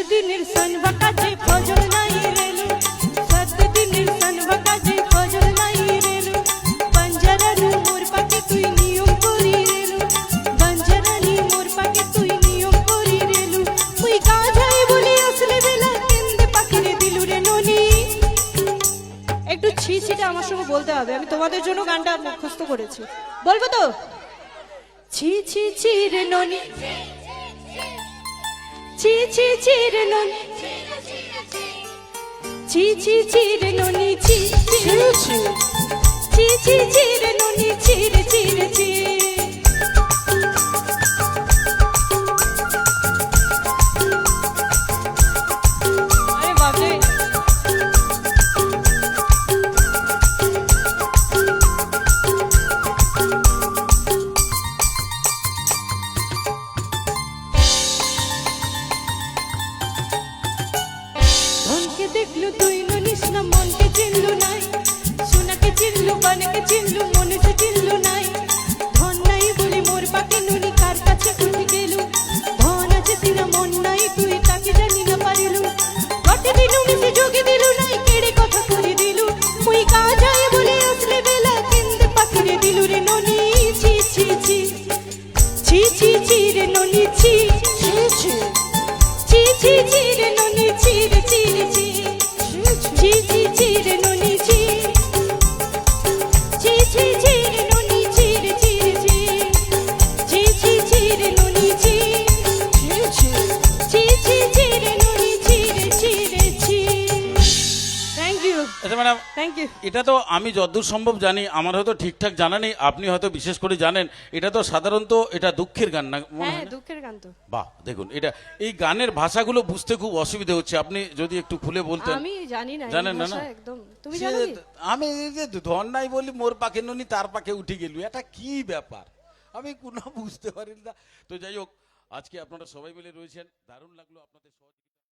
দিনের সনবা কাজে ফজল নাই রেলু, 7 দিনের সনবা কাজে ফজল নাই রেলু, বঞ্জারানি মোর পাকে তুই নিয়ম করি রেলু, বঞ্জারানি মোর পাকে তুই নিয়ম করি রেলু, তুই কাজাই বলি আসলে বেলা কেন্দে পাখিরে দিলু রে ননি। একটু ছি ছিটা আমার সঙ্গে বলতে হবে, আমি তোমাদের জন্য গানটা মুখস্থ করেছি, বলবো তো? ছি ছি ছি রে ননি, ছি ছি ছি রে ননি, ছি ছি ছি রে ননি, ছি ছি ছি ছি ছি রে ননি, ছি রে ছি রে ছি। আরে বাপরে, ধনকে দেখলু তুই ননিস না মনকে চিনলু নাই, সোনাকে চিনলু বানকে চিনলু মনে সে চিনলু নাই, ধন নাই বলি মোর পাকে নুনি কার কাছে উঠে গেলু, ধন আছে সিনা মন নাই তুই তাকে জানি না পারিলু, ঘটে দিলু মিশে যোগে দিলু নাই কেড়ে কথা করে দিলু, মুই কাজাই বলে আসলে বেলা কেন্দে পাখিরে দিলু রে ননি, ছি ছি ছি ছি ছি ছি রে ননি, ছি ছি ছি ছি ছি ছি রে ননি, ছি রে ছি রে ছি, ছি ছি ছি রে ননি, ছি ছি ছি ছি রে ননি, ছি রে ছি রে ছি, ছি ছি ছি রে ননি, ছি ছি ছি ছি রে ননি, ছি রে ছি রে ছি। Thank you. আচ্ছা ম্যাডাম, থ্যাংক ইউ। এটা তো আমি যতদূর সম্ভব জানি, আমার হয়তো ঠিকঠাক জানা নেই, আপনি হয়তো বিশেষ করে জানেন, এটা তো সাধারণত এটা দুঃখের গান না মনে হ্যাঁ হয় না? দুঃখের গান তো। বাহ, দেখুন এটা এই গানের ভাষাগুলো বুঝতে খুব অসুবিধা হচ্ছে, আপনি যদি একটু খুলে বলতেন। আমি জানি না এই জানেন না, ভাষা না? একদম, তুমি সে জানো কি? আমি এই যে ধন নাই বলি মোর পাকে নুনি তার পাকে উঠে গেলু, এটা কি ব্যাপার আমি কোনো বুঝতে পারি না। তো যাই হোক, আজকে আপনারা সবাই মিলে রয়েছেন, দারুণ লাগলো আপনাদের সহযোগিতা।